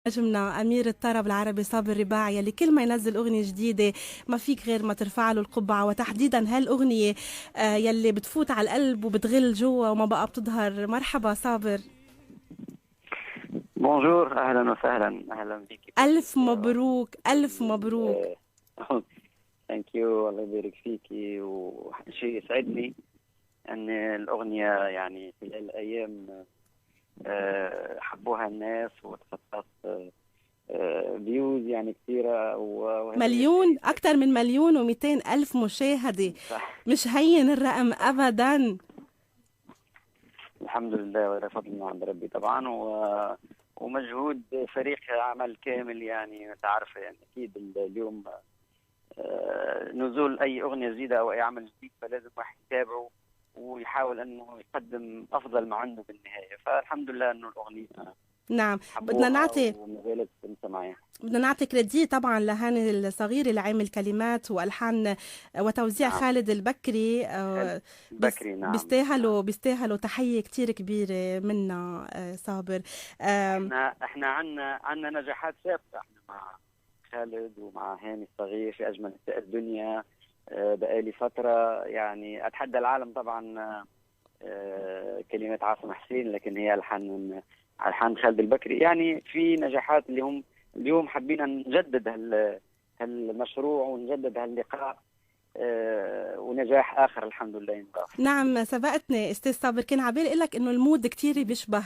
نجمنا أمير الطرب العربي صابر رباعي يلي كل ما ينزل أغنية جديدة ما فيك غير ما ترفع له القبعة، وتحديدا هالأغنية يلي بتفوت على القلب وبتغل جوا وما بقى بتظهر. مرحبا صابر. بونجور، اهلا وسهلا، اهلا بك ألف بنتي. مبروك ألف مبروك. ثانك يو، الله يبارك فيكي. وشيء يسعدني ان الاغنيه يعني خلال الايام حبوها الناس وتخطت فيوز يعني كثيره، وهذا مليون، شيء أكتر من مليون ومئتين ألف مشاهدة. صح. مش هين الرقم صح، أبدا. الحمد لله، وهذا فضل من عند ربي طبعا، ومجهود فريق عمل كامل. يعني تعرف يعني اكيد اليوم نزول اي اغنيه جديده او اي عمل جديد فلازم واحد يتابعه ويحاول انه يقدم افضل ما عنده بالنهايه. فالحمد لله انه الاغنيه نعم. بدنا حبوها نعطي وما زالت مستمعين. بدنا نعطي كريدي طبعا لهاني الصغير اللي عامل كلمات والحان وتوزيع نعم، خالد البكري. خالد بس بكري. نعم نعم. بيستاهلوا تحية كتير كبيرة منا صابر. آم، احنا عنا نجاحات سابقه، احنا مع خالد ومع هاني الصغير في اجمل نساء الدنيا. بقالي فتره يعني اتحدى العالم طبعا. كلمات عاصم حسين، لكن هي الحان خالد البكري. يعني في نجاحات اللي هم اليوم حبينا نجدد هالمشروع ونجدد هاللقاء. ونجاح اخر الحمد لله ينضاف. نعم سبقتني استاذ صابر، كان عبالي اقول لك انه المود كتير بيشبه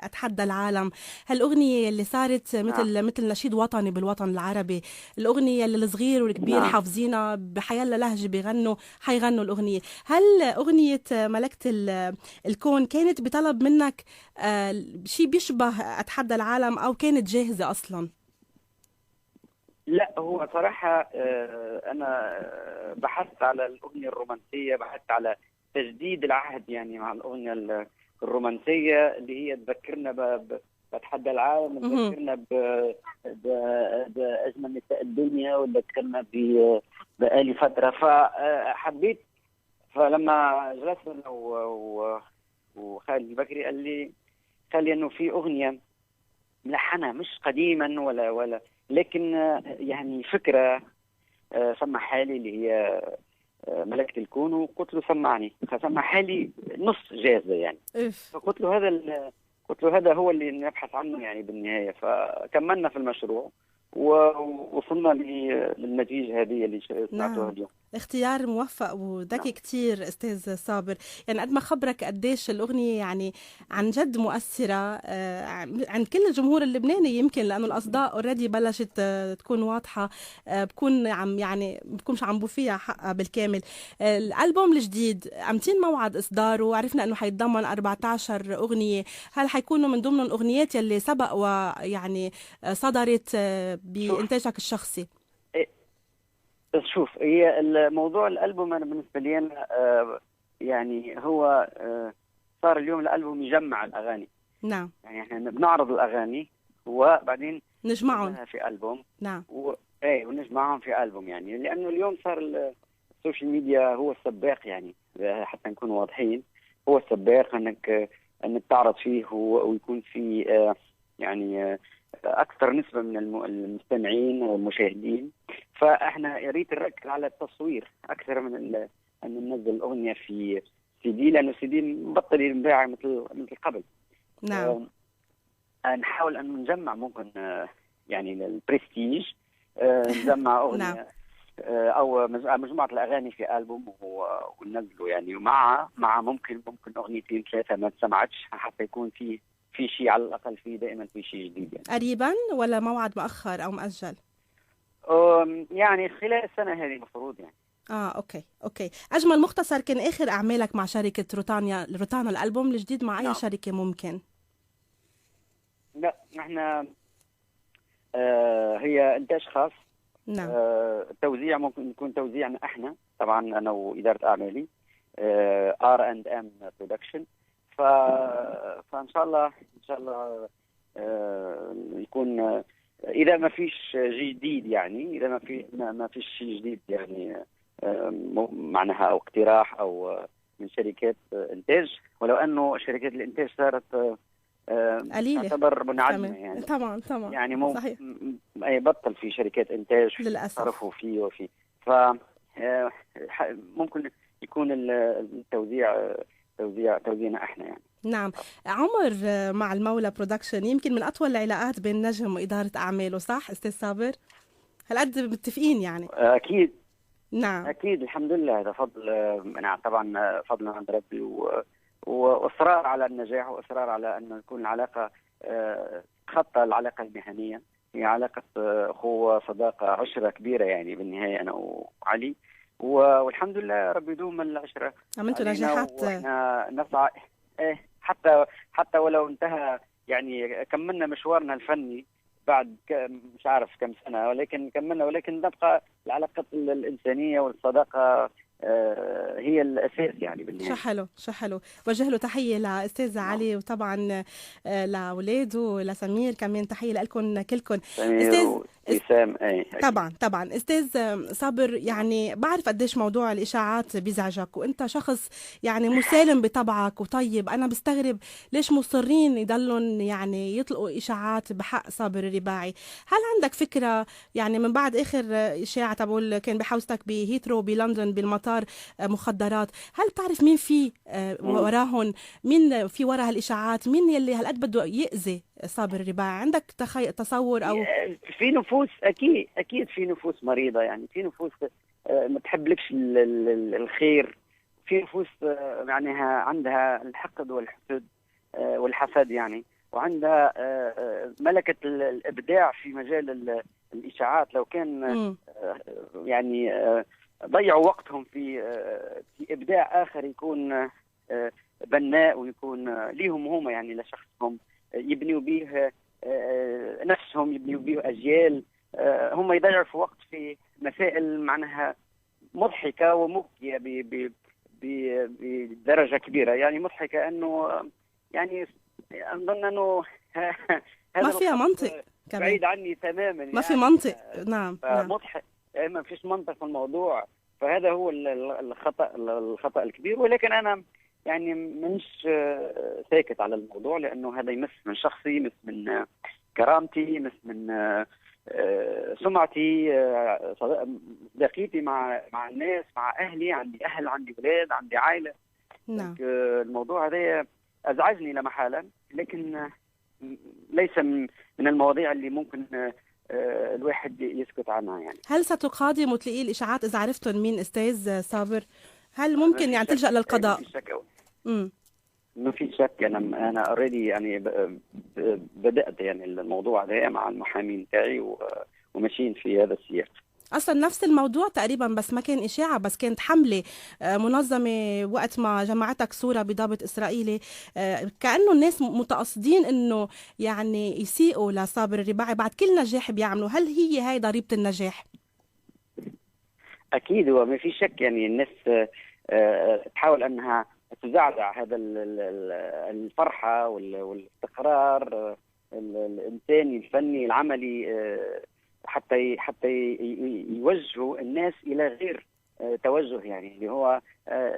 اتحدى العالم. هالاغنيه اللي صارت نعم مثل نشيد وطني بالوطن العربي. الاغنيه اللي الصغير والكبير نعم. حافظينها بحيلا لهجه بيغنوا حيغنوا الاغنيه. هل اغنيه ملكه الكون كانت بطلب منك شيء بيشبه اتحدى العالم او كانت جاهزه اصلا؟ لا، هو صراحه انا بحثت على الاغنيه الرومانسيه، بحثت على تجديد العهد يعني مع الاغنيه الرومانسيه اللي هي تذكرنا بتحدى العالم، مهم. تذكرنا باجمل نساء الدنيا، وتذكرنا بقالي فتره. فحبيت، فلما جلسنا أنا وخالد البكري قال لي انه في اغنيه ملحنه مش قديما ولا لكن يعني فكره سمع حالي اللي هي ملكة الكون. وقلت له سمعني، فسمع حالي نص جاهزة يعني. اف. فقلت له قلت له هذا هو اللي نبحث عنه يعني بالنهاية. فكملنا في المشروع ووصلنا للنتيجة هذه اللي سمعتوها نعم، اليوم. اختيار موفق وذكي نعم كتير استاذ صابر. يعني قد ما خبرك قديش الاغنيه يعني عن جد مؤثره عند كل الجمهور اللبناني، يمكن لانه الاصداء اوريدي بلشت تكون واضحه. بكون عم يعني بكونش عم بوفيها حقها بالكامل. الالبوم الجديد امتين موعد اصداره؟ عرفنا انه حيتضمن 14 اغنيه. هل حيكونوا من ضمن الاغنيات يلي سبق ويعني صدرت شوف بانتاجك الشخصي؟ شوف هي الموضوع الألبوم. أنا بالنسبة لي أنا يعني هو صار اليوم الألبوم يجمع الأغاني. نعم. يعني احنا بنعرض الأغاني وبعدين نجمعهم. نضمها في ألبوم نعم. ايه، ونجمعهم في ألبوم. يعني لأنه اليوم صار السوشيال ميديا هو السباق، يعني حتى نكون واضحين، هو السباق انك تعرض فيه ويكون في يعني اكثر نسبة من المستمعين والمشاهدين. فاحنا يا ريت نركز على التصوير اكثر من ان ننزل الاغنية في سي دي، لانه السي دي مبطل ينباع مثل قبل. نعم. نحاول أن نجمع ممكن يعني البرستيج، نجمع نعم. أغنية أو مجموعة الأغاني في ألبوم وننزله يعني. ومع ممكن أغنيتين ثلاثة ما تسمعتش، حتى يكون في شيء، على الأقل دائما في شيء جديد يعني. قريبا ولا موعد مؤخر او مؤجل؟ يعني خلال السنة هذه المفروض يعني. اوكي. اجمل مختصر كان اخر اعمالك مع شركة روتانا الالبوم الجديد مع اي نعم. شركة ممكن؟ لا، احنا هي إنتاج خاص. نعم. التوزيع ممكن يكون توزيعنا احنا طبعا، انا واداره اعمالي R&M برودكشن. فان شاء الله يكون اذا ما فيش شيء جديد، يعني اذا ما فيش شيء جديد يعني معناها او اقتراح او من شركات انتاج. ولو انه شركات الانتاج صارت قليلة تعتبر منعدمة يعني. طبعا يعني مو صحيح. يبطل في شركات إنتاج للأسف صرفوا فيه وفيه. ف ممكن يكون التوزيع توزيعنا احنا يعني. نعم. عمر مع المولى برودكشن يمكن من أطول العلاقات بين نجم وإدارة أعماله، صح أستاذ صابر؟ هالقد متفقين يعني؟ أكيد نعم أكيد، الحمد لله، هذا فضل نعم طبعا، فضل عند ربي وإصرار على النجاح، وإصرار على أن تكون العلاقة تخطى العلاقة المهنية، هي علاقة أخوة صداقة عشرة كبيرة يعني بالنهاية أنا وعلي، والحمد لله ربي يدوم العشرة. عملتوا نجاحات واحنا نسعى حتى ولو انتهى يعني، كملنا مشوارنا الفني بعد مش عارف كم سنة، ولكن كملنا، ولكن نبقى العلاقة الإنسانية والصداقة هي الأساس يعني بالنهاية. شو حلو. وجه له تحية لأستاذ علي، وطبعا لأولاده لسمير كمان، تحية لكم كلكم. سمير وسام. طبعا أستاذ صابر، يعني بعرف قديش موضوع الإشاعات بيزعجك، وأنت شخص يعني مسالم بطبعك وطيب. أنا بستغرب ليش مصرين يضلون يعني يطلقوا إشاعات بحق صابر الرباعي. هل عندك فكرة يعني من بعد آخر إشاعة تبول كان بحوزتك بهيثرو بلندن بالمطار مخدرات، هل بتعرف مين في وراهن؟ مين في وراء هالإشاعات؟ مين يلي هالقد بده يأذي صابر الرباعي؟ عندك تصور أو في نفوس؟ أكيد في نفوس مريضة يعني، في نفوس ما تحبلكش الخير، في نفوس يعني عندها الحقد والحسد والحسد يعني، وعندها ملكة الإبداع في مجال الإشاعات. لو كان يعني ضيعوا وقتهم في إبداع آخر يكون بناء ويكون ليهم هم يعني لشخصهم، يبنيوا به نفسهم، يبنيوا به أجيال، هم يضيعوا في وقت في مسائل معناها مضحكة ومبكية بدرجة كبيرة يعني. مضحكة أنه يعني أظن أنه ما فيها منطق، بعيد عني تماما يعني. ما في منطق. نعم مضحك، ما فيش منطق في الموضوع، فهذا هو الخطأ الكبير. ولكن أنا يعني مش ساكت على الموضوع، لأنه هذا يمس من شخصي، يمس من كرامتي، يمس من سمعتي، صداقيتي مع الناس، مع أهلي، عندي أهل، عندي أولاد، عندي عائلة. نعم. الموضوع هذا أزعجني لا محالة، لكن ليس من المواضيع اللي ممكن الواحد يسكت عنها يعني. هل ستقاضي مطلقي الإشاعات إذا عرفتم مين أستاذ صابر؟ هل ممكن يعني تلجأ للقضاء؟ ما في شك. أنا اوريدي يعني بدأت يعني الموضوع ده مع المحامين تاعي وماشيين في هذا السياق. أصلا نفس الموضوع تقريبا، بس ما كان إشاعة، بس كانت حملة منظمة وقت ما جمعتك صورة بضابط إسرائيلي، كأنه الناس متقصدين إنه يعني يسيئوا لصابر الرباعي بعد كل نجاح بيعملوا. هل هي ضريبة النجاح؟ أكيد، وما في شك يعني. الناس تحاول أنها تزعزع هذا الفرحة والاستقرار الإنساني الفني العملي، حتى يوجهوا الناس إلى غير توجه يعني، اللي هو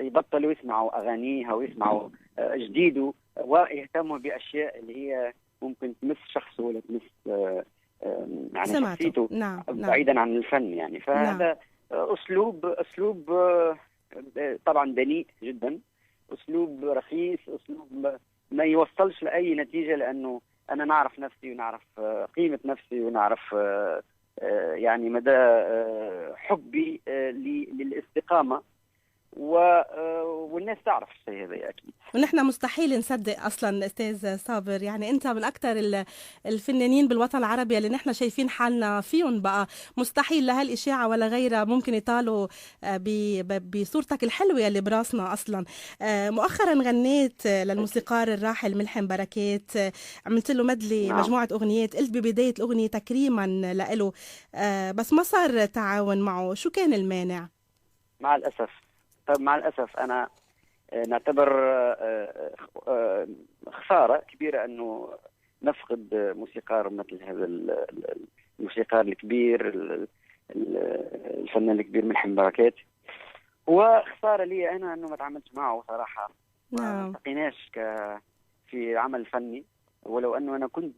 يبطلوا يسمعوا أغانيها ويسمعوا جديده، ويهتموا بأشياء اللي هي ممكن تمس شخصه ولا تمس يعني شخصيته. نعم. بعيدا عن الفن يعني. فهذا أسلوب طبعا دنيء جدا، أسلوب رخيص، أسلوب ما يوصلش لأي نتيجة، لأنه أنا نعرف نفسي ونعرف قيمة نفسي ونعرف يعني مدى حبي للاستقامة، والناس تعرف الشيء هذا أكيد. ونحن مستحيل نصدق أصلا أستاذ صابر، يعني أنت من أكثر الفنانين بالوطن العربي اللي نحن شايفين حالنا فيهم، بقى مستحيل لهالإشاعة ولا غيرها ممكن يطالوا بصورتك الحلوة اللي براسنا أصلا. مؤخرا غنيت للموسيقار الراحل ملحم بركات، عملت له مدلي مجموعة أغنيات، قلت ببداية الأغنية تكريما له، بس ما صار تعاون معه. شو كان المانع؟ مع الأسف أنا نعتبر خسارة كبيرة أنه نفقد موسيقار مثل هذا الموسيقار الكبير، الفنان الكبير ملحم بركات. وخسارة لي أنا أنه ما تعاملتش معه صراحة، ما التقيناش في عمل فني، ولو أنه أنا كنت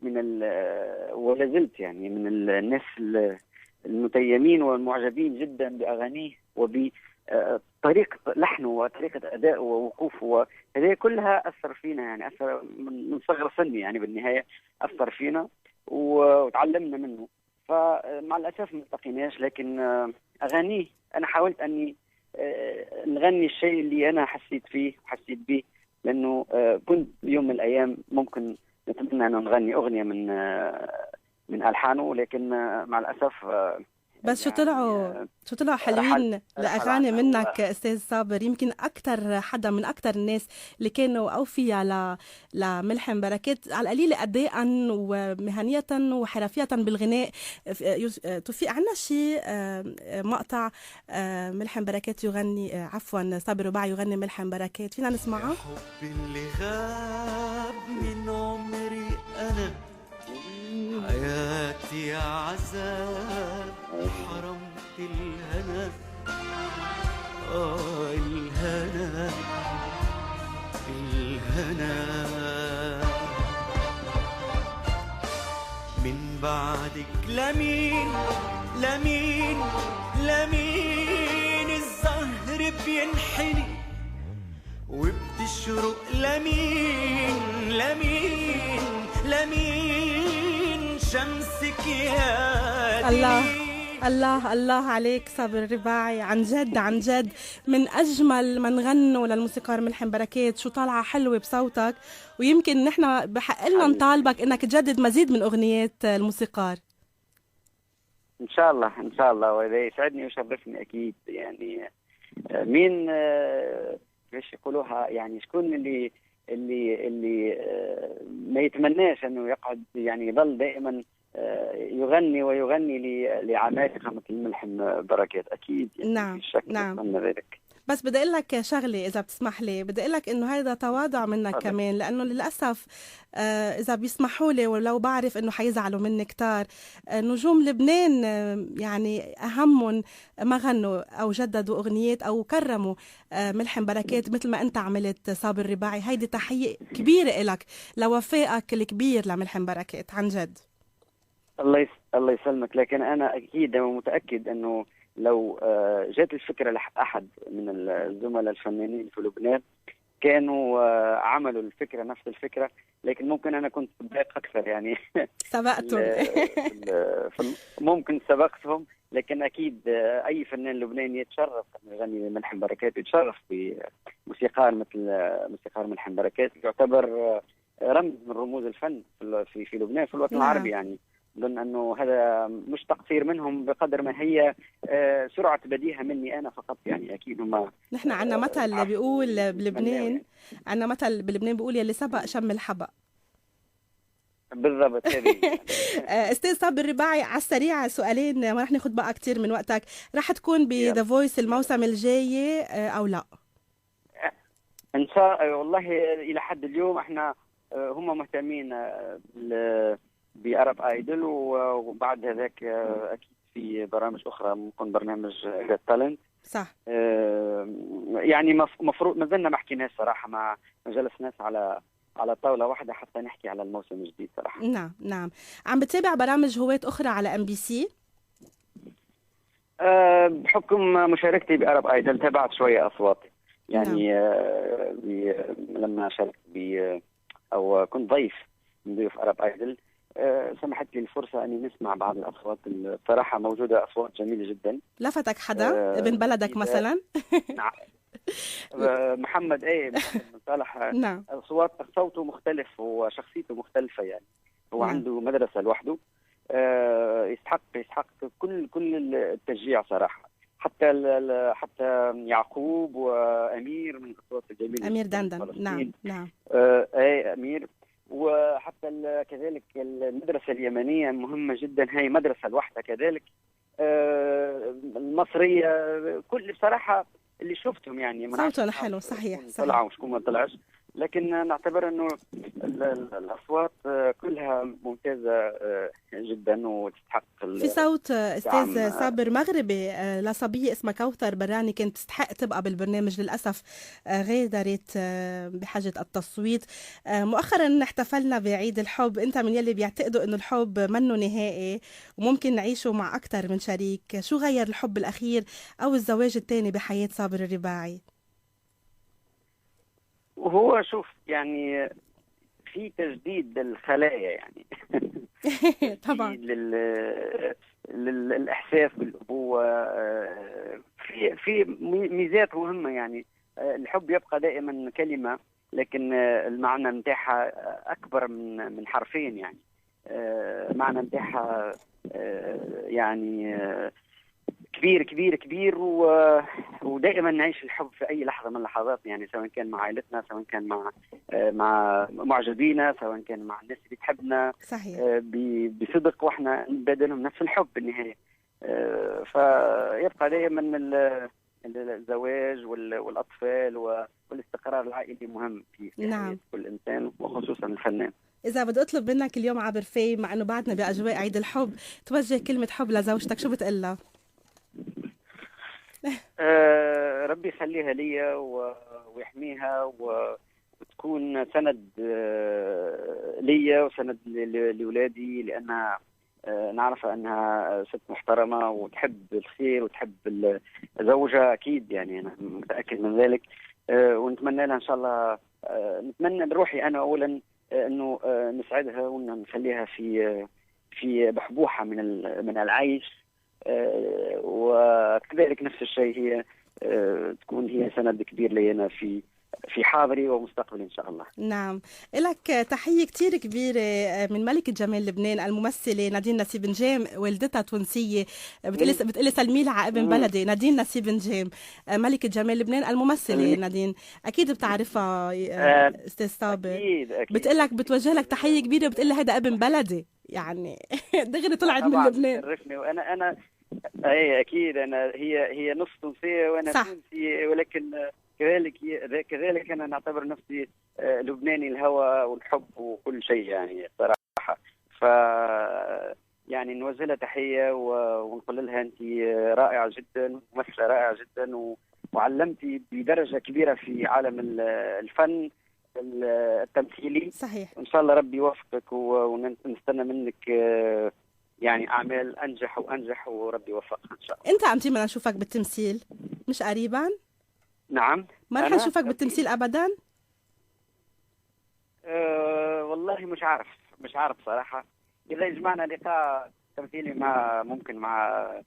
ولا زلت يعني من الناس المتيمين والمعجبين جدا بأغانيه وبطريقة لحنه وطريقة أدائه ووقوفه، هذه كلها أثر فينا، يعني أثر من صغر سني يعني بالنهاية أثر فينا وتعلمنا منه. فمع الأسف ما التقيناش، لكن أغانيه أنا حاولت أني نغني الشيء اللي أنا حسيت فيه وحسيت به، لأنه كنت يوم من الأيام ممكن نتمنى أن نغني أغنية من ألحانه، لكن مع الأسف بس يعني شو طلعوا حلوين الأغاني منك أستاذ صابر. يمكن أكتر حدا من أكتر الناس اللي كانوا أوفياء لملحم بركات، على القليل أداء ومهنية وحرفية بالغناء. توفيق عنا شيء مقطع ملحم بركات يغني، عفوا صابر رباعي يغني ملحم بركات، فينا نسمعه؟ حب اللي غاب من عمري أنا، حياتي عذاب حرمت الهنا، الهنا من بعدك لمين لمين لمين الزهر بينحني وبتشرق، لمين لمين لمين شمسك يا الله الله عليك صابر رباعي، عن جد عن جد من أجمل من غنوا للموسيقار ملحم بركات. شو طالعة حلوة بصوتك، ويمكن نحن بحق لنا نطالبك إنك تجدد مزيد من أغنيات الموسيقار. إن شاء الله إن شاء الله، وهذا يسعدني ويشرفني أكيد. يعني مين باش يقولوها، يعني شكون اللي ما يتمناش انه يقعد يعني يظل دائما يغني ويغني لعمالقه مثل ملحم بركات، اكيد يعني نعم نعم. أتمنى ذلك. بس بدي اقول لك شغله اذا بتسمح لي، بدي اقول لك انه هذا تواضع منك كمان، لانه للاسف اذا بيسمحوا لي ولو بعرف انه حيزعلوا مني كتار، نجوم لبنان يعني اهمهم ما غنوا او جددوا اغنيات او كرموا ملحم بركات مثل ما انت عملت صابر رباعي. هيدي تحيه كبيره لك لوفائك الكبير لملحم بركات عن جد. الله يسلمك. لكن انا اكيد متاكد انه لو جات الفكره لأحد من الزملاء الفنانين في لبنان كانوا عملوا الفكره نفس الفكره، لكن ممكن انا كنت سباق اكثر يعني سبقتهم ممكن سبقتهم. لكن اكيد اي فنان لبناني يتشرف انه يغني ملحم بركات، يتشرف بموسيقار مثل موسيقار ملحم بركات، يعتبر رمز من رموز الفن في لبنان، في الوطن العربي. يعني أظن أنه هذا مش تقصير منهم بقدر ما هي سرعة بديهة مني أنا فقط. يعني أكيد هم نحن عنا مثل بيقول بلبنان، عنا مثل بلبنان بيقول يلي سبق شم الحبق. بالضبط هذه. استاذ صابر رباعي، على السريع سؤالين ما رح ناخذ بقى كتير من وقتك. رح تكون بذا فويس الموسم الجاي أو لا؟ إن شاء والله إلى حد اليوم احنا هم مهتمين بأرب ايدل، وبعد هذاك اكيد في برامج اخرى، ممكن برنامج جات تالنت. صح. يعني مفروض ما زلنا ما حكيناش صراحه، ما جلسناش على طاوله واحده حتى نحكي على الموسم الجديد صراحه. نعم نعم. عم بتتابع برامج هواة اخرى على MBC؟ بحكم مشاركتي بأرب ايدل تابعت شويه اصوات يعني. نعم. لما شاركت او كنت ضيف من ضيوف أرب ايدل، سمحت لي الفرصة أني نسمع بعض الأصوات. الصراحة موجودة أصوات جميلة جدا. لفتك حدا ابن بلدك مثلا؟ نعم. محمد محمد صالح. نعم. صوته مختلف وشخصيته مختلفة، يعني هو نعم. عنده مدرسة لوحده. يستحق كل التشجيع صراحة. حتى يعقوب وأمير من الأصوات الجميلة. أمير دندن. نعم نعم. أمير. وحتى كذلك المدرسة اليمنية مهمة جدا، هي مدرسة لوحدها كذلك. المصرية كل بصراحة اللي شفتهم يعني صوتهم حلو. صحيح طلعوا وشكون ما طلعش. لكن نعتبر انه الاصوات كلها ممتازه جدا وتستحق في صوت استاذ صابر مغربي لصبيه اسمها كوثر براني كانت تستحق تبقى بالبرنامج، للاسف غادرت بحاجه التصويت. مؤخرا احتفلنا بعيد الحب، انت من يلي بيعتقدوا انه الحب منه نهائي وممكن نعيشه مع اكثر من شريك، شو غير الحب الاخير او الزواج الثاني بحياه صابر الرباعي؟ وهو شوف يعني في تجديد للخلايا يعني طبعا للاحساس بالابوه، في ميزات مهمه يعني. الحب يبقى دائما كلمه، لكن المعنى نتاعها اكبر من حرفين يعني. معنى نتاعها يعني كبير كبير كبير، ودائما نعيش الحب في اي لحظه من اللحظات يعني، سواء كان مع عائلتنا، سواء كان مع معجبينا، سواء كان مع الناس اللي تحبنا. صحيح. بصدق واحنا نبادلهم نفس الحب بالنهايه. فيبقى دائما الزواج والاطفال والاستقرار العائلي مهم في حياه كل انسان وخصوصا الفنان. إذا بدي أطلب منك اليوم عبر في، مع إنه بعدنا بأجواء عيد الحب، توجه كلمة حب لزوجتك، شو بتقلها؟ ربي يخليها لي ويحميها وتكون سند لي وسند لأولادي، لأنها نعرفها أنها ست محترمة وتحب الخير وتحب الزوجة أكيد يعني، أنا متأكد من ذلك. ونتمنى لها إن شاء الله، نتمنى بروحي أنا أولا انه نسعدها ونخليها في بحبوحه من العيش، وكذلك نفس الشيء هي تكون هي سند كبير لنا في حاضري ومستقبلي ان شاء الله. نعم، لك تحيه كثير كبيره من ملكه جمال لبنان الممثله نادين نسيب نجام، والدتها تونسيه، بتقلي سلمي لها على ابن بلدي نادين نسيب نجام، ملكه جمال لبنان الممثله. نادين اكيد بتعرفها استاذ صابر. اكيد بتقلك بتوجه لك تحيه كبيره، بتقلي هذا ابن بلدي يعني دغري طلعت من لبنان. شرفني، وانا اي اكيد هي نص تونسيه وانا تونسي، ولكن كذلك أنا نعتبر نفسي لبناني الهوى والحب وكل شيء يعني صراحة. ف يعني نوجه لها تحية ونقول لها أنت رائعة جدا، ممثلة رائعة جدا، وعلمتي بدرجة كبيرة في عالم الفن التمثيلي. صحيح. إن شاء الله ربي يوفقك، ونستنى منك يعني أعمال أنجح وأنجح، وربي يوفقها إن شاء الله. أنت أمتى ما نشوفك بالتمثيل؟ مش قريبا؟ نعم. ما رح نشوفك بالتمثيل ابدا؟ والله مش عارف صراحه. اذا جمعنا لقاء تمثيلي مع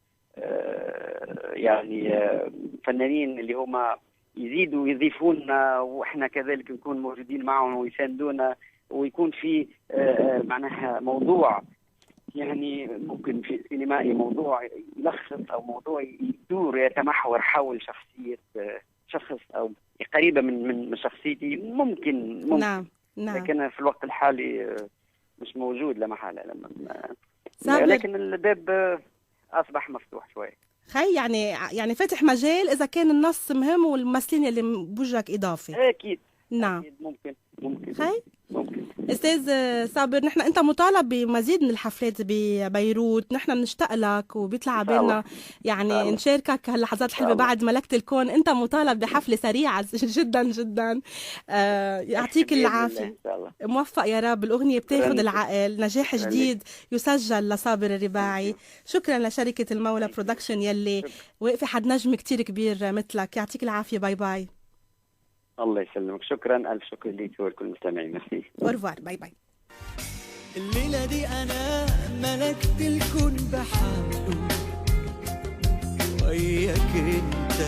يعني فنانين اللي هما يزيدوا يضيفونا، واحنا كذلك نكون موجودين معهم ويساندونا، ويكون في معناها موضوع يعني ممكن في سينمائي، موضوع يلخص او موضوع يدور يتمحور حول شخصيه شخص او قريبه من شخصيتي، ممكن. نعم. لكن في الوقت الحالي مش موجود لا محاله لكن الباب اصبح مفتوح شوي. خي يعني فاتح مجال اذا كان النص مهم والممثلين اللي بوجهك اضافي. اكيد. نعم. أكيد ممكن خي. ممكن. استاذ صابر، انت مطالب بمزيد من الحفلات ببيروت، نحن بنشتاق لك وبيطلع بالنا يعني نشاركك هاللحظات الحلوه بعد ملكة الكون. انت مطالب بحفله سريعه جدا جدا. يعطيك العافيه، موفق يا رب. الاغنيه بتاخذ العقل، نجاح جديد يسجل لصابر الرباعي. شكرا لشركه المولى برودكشن يلي واقفه حد نجم كتير كبير مثلك. يعطيك العافيه. باي باي. الله يسلمك. شكرا، ألف شكر ليك ولكل المستمعين. ميرسي. أورفوار. باي باي. الليلة دي أنا ملكت الكون بحاله وياك